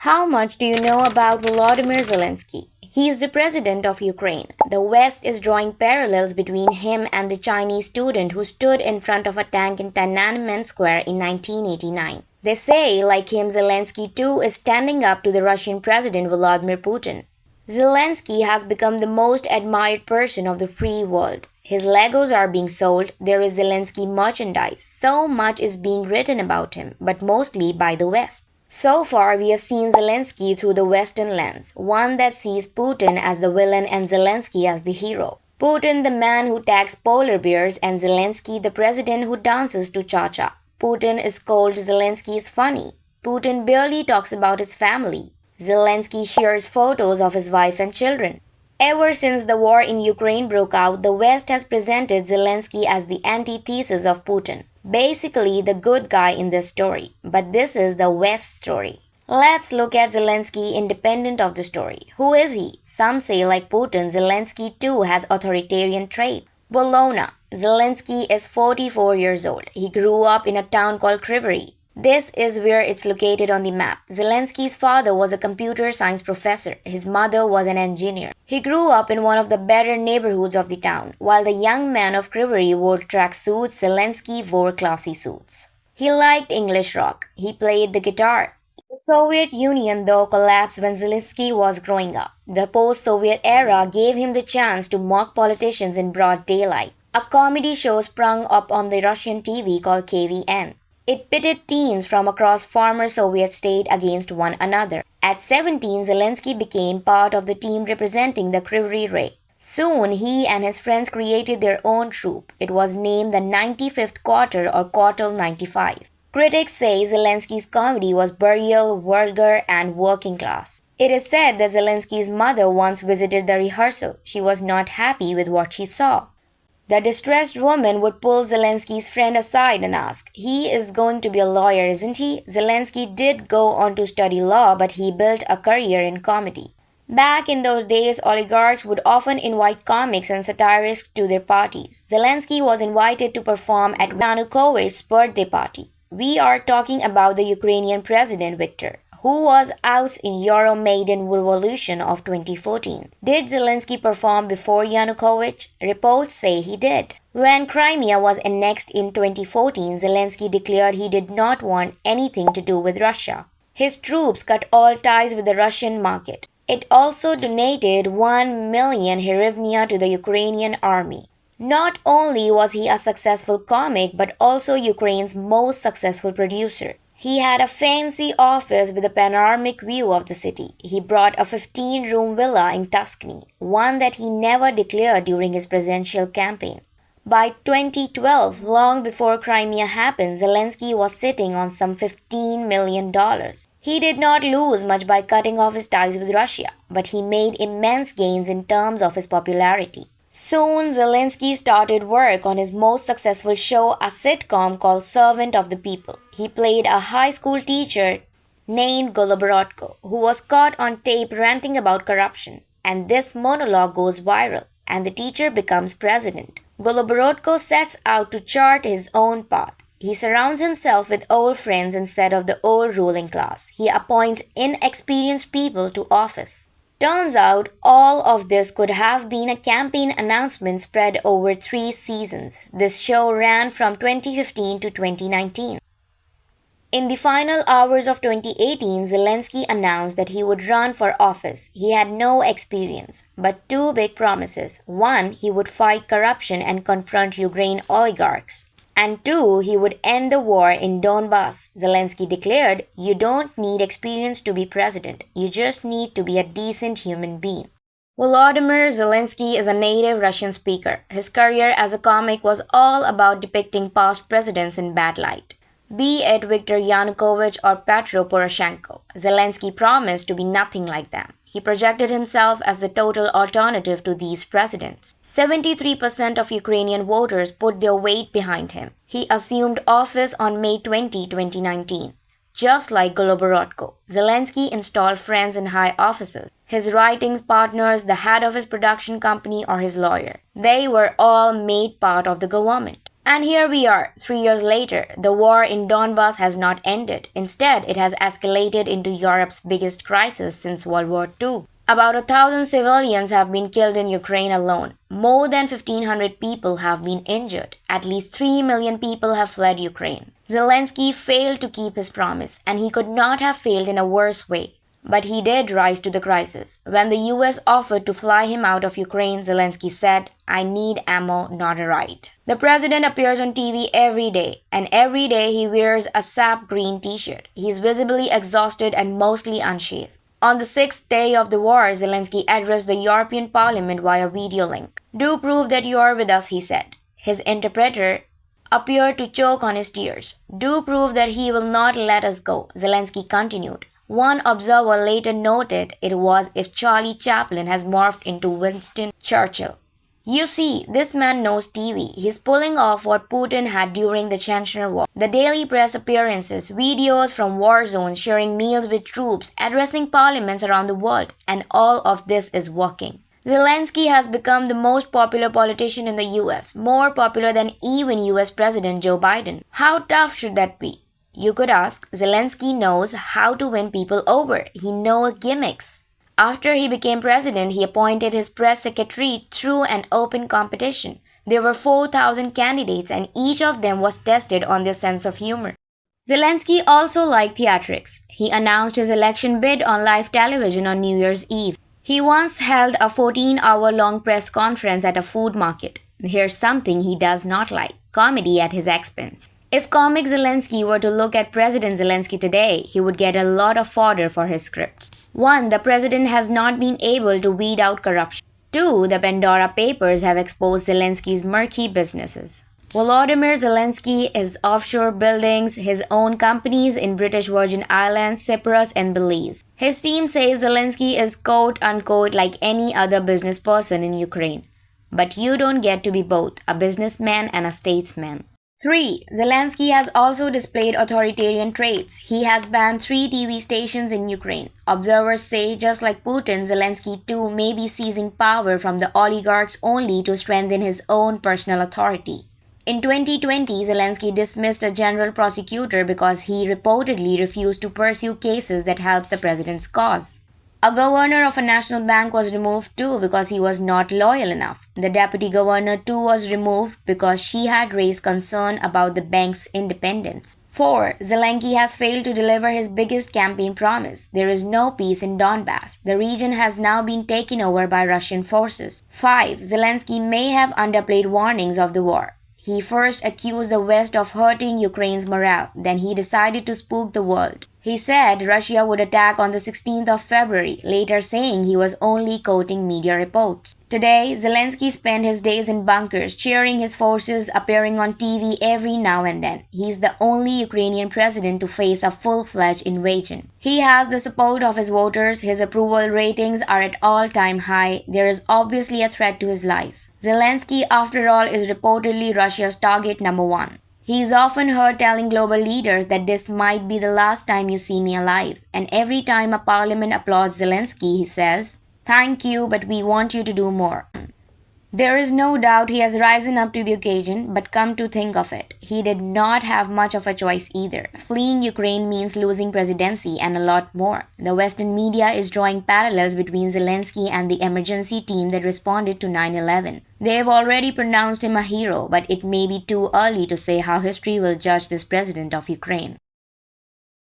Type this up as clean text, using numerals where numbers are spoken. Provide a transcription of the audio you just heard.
How much do you know about Volodymyr Zelensky? He is the president of Ukraine. The West is drawing parallels between him and the Chinese student who stood in front of a tank in Tiananmen Square in 1989. They say, like him, Zelensky too is standing up to the Russian President Vladimir Putin. Zelensky has become the most admired person of the free world. His Legos are being sold, there is Zelensky merchandise, so much is being written about him, but mostly by the West. So far, we have seen Zelensky through the Western lens, one that sees Putin as the villain and Zelensky as the hero. Putin, the man who tags polar bears, and Zelensky, the president who dances to cha-cha. Putin is cold, Zelensky is funny. Putin barely talks about his family. Zelensky shares photos of his wife and children. Ever since the war in Ukraine broke out, the West has presented Zelensky as the antithesis of Putin. Basically, the good guy in this story. But this is the West story. Let's look at Zelensky independent of the story. Who is he? Some say, like Putin, Zelensky too has authoritarian traits. Bologna. Zelensky is 44 years old. He grew up in a town called Kryvyi. This is where it's located on the map. Zelensky's father was a computer science professor. His mother was an engineer. He grew up in one of the better neighborhoods of the town. While the young man of Kryvyi wore tracksuits, Zelensky wore classy suits. He liked English rock. He played the guitar. The Soviet Union, though, collapsed when Zelensky was growing up. The post-Soviet era gave him the chance to mock politicians in broad daylight. A comedy show sprung up on the Russian TV called KVN. It pitted teams from across former Soviet states against one another. At 17, Zelensky became part of the team representing the Kryvyi Rih. Soon, he and his friends created their own troupe. It was named the 95th Quarter or Quartal 95. Critics say Zelensky's comedy was burial, vulgar, and working class. It is said that Zelensky's mother once visited the rehearsal. She was not happy with what she saw. The distressed woman would pull Zelensky's friend aside and ask, "He is going to be a lawyer, isn't he?" Zelensky did go on to study law, but he built a career in comedy. Back in those days, oligarchs would often invite comics and satirists to their parties. Zelensky was invited to perform at Yanukovych's birthday party. We are talking about the Ukrainian President Viktor, who was out in Euromaidan Revolution of 2014. Did Zelensky perform before Yanukovych? Reports say he did. When Crimea was annexed in 2014, Zelensky declared he did not want anything to do with Russia. His troops cut all ties with the Russian market. It also donated 1 million hryvnia to the Ukrainian army. Not only was he a successful comic, but also Ukraine's most successful producer. He had a fancy office with a panoramic view of the city. He bought a 15-room villa in Tuscany, one that he never declared during his presidential campaign. By 2012, long before Crimea happened, Zelensky was sitting on some $15 million. He did not lose much by cutting off his ties with Russia, but he made immense gains in terms of his popularity. Soon, Zelensky started work on his most successful show, a sitcom called Servant of the People. He played a high school teacher named Goloborodko, who was caught on tape ranting about corruption. And this monologue goes viral, and the teacher becomes president. Goloborodko sets out to chart his own path. He surrounds himself with old friends instead of the old ruling class. He appoints inexperienced people to office. Turns out, all of this could have been a campaign announcement spread over 3 seasons. This show ran from 2015 to 2019. In the final hours of 2018, Zelensky announced that he would run for office. He had no experience, but 2 big promises. 1, he would fight corruption and confront Ukraine oligarchs. And 2, he would end the war in Donbass. Zelensky declared, "You don't need experience to be president. You just need to be a decent human being." Volodymyr Zelensky is a native Russian speaker. His career as a comic was all about depicting past presidents in bad light, be it Viktor Yanukovych or Petro Poroshenko. Zelensky promised to be nothing like them. He projected himself as the total alternative to these presidents. 73% of Ukrainian voters put their weight behind him. He assumed office on May 20, 2019. Just like Goloborodko, Zelensky installed friends in high offices. His writings partners, the head of his production company, or his lawyer. They were all made part of the government. And here we are, 3 years later. The war in Donbass has not ended. Instead, it has escalated into Europe's biggest crisis since World War II. About 1,000 civilians have been killed in Ukraine alone. More than 1,500 people have been injured. At least 3 million people have fled Ukraine. Zelensky failed to keep his promise, and he could not have failed in a worse way. But he did rise to the crisis. When the US offered to fly him out of Ukraine, Zelensky said, "I need ammo, not a ride." The president appears on TV every day, and every day he wears a sap green t-shirt. He is visibly exhausted and mostly unshaved. On the 6th day of the war, Zelensky addressed the European Parliament via video link. "Do prove that you are with us," he said. His interpreter appeared to choke on his tears. "Do prove that he will not let us go," Zelensky continued. One observer later noted it was if Charlie Chaplin has morphed into Winston Churchill. You see, this man knows TV. He's pulling off what Putin had during the Chechen War. The daily press appearances, videos from war zones, sharing meals with troops, addressing parliaments around the world, and all of this is working. Zelensky has become the most popular politician in the US, more popular than even US President Joe Biden. How tough should that be? You could ask. Zelensky knows how to win people over. He knows gimmicks. After he became president, he appointed his press secretary through an open competition. There were 4,000 candidates, and each of them was tested on their sense of humor. Zelensky also liked theatrics. He announced his election bid on live television on New Year's Eve. He once held a 14-hour-long press conference at a food market. Here's something he does not like: comedy at his expense. If comic Zelensky were to look at President Zelensky today, he would get a lot of fodder for his scripts. 1. The president has not been able to weed out corruption. 2. The Pandora Papers have exposed Zelensky's murky businesses. Volodymyr Zelensky, his offshore buildings, his own companies in British Virgin Islands, Cyprus, and Belize. His team says Zelensky is quote-unquote like any other business person in Ukraine. But you don't get to be both, a businessman and a statesman. 3. Zelensky has also displayed authoritarian traits. He has banned 3 TV stations in Ukraine. Observers say, just like Putin, Zelensky too may be seizing power from the oligarchs only to strengthen his own personal authority. In 2020, Zelensky dismissed a general prosecutor because he reportedly refused to pursue cases that helped the president's cause. A governor of a national bank was removed too because he was not loyal enough. The deputy governor too was removed because she had raised concern about the bank's independence. 4. Zelensky has failed to deliver his biggest campaign promise. There is no peace in Donbass. The region has now been taken over by Russian forces. 5. Zelensky may have underplayed warnings of the war. He first accused the West of hurting Ukraine's morale. Then he decided to spook the world. He said Russia would attack on the 16th of February, later saying he was only quoting media reports. Today, Zelensky spent his days in bunkers, cheering his forces, appearing on TV every now and then. He's the only Ukrainian president to face a full-fledged invasion. He has the support of his voters. His approval ratings are at all-time high. There is obviously a threat to his life. Zelensky, after all, is reportedly Russia's target number 1. He is often heard telling global leaders that this might be the last time you see me alive. And every time a parliament applauds Zelensky, he says, "Thank you, but we want you to do more." There is no doubt he has risen up to the occasion, but come to think of it, he did not have much of a choice either. Fleeing Ukraine means losing presidency and a lot more. The Western media is drawing parallels between Zelensky and the emergency team that responded to 9/11. They have already pronounced him a hero, but it may be too early to say how history will judge this president of Ukraine.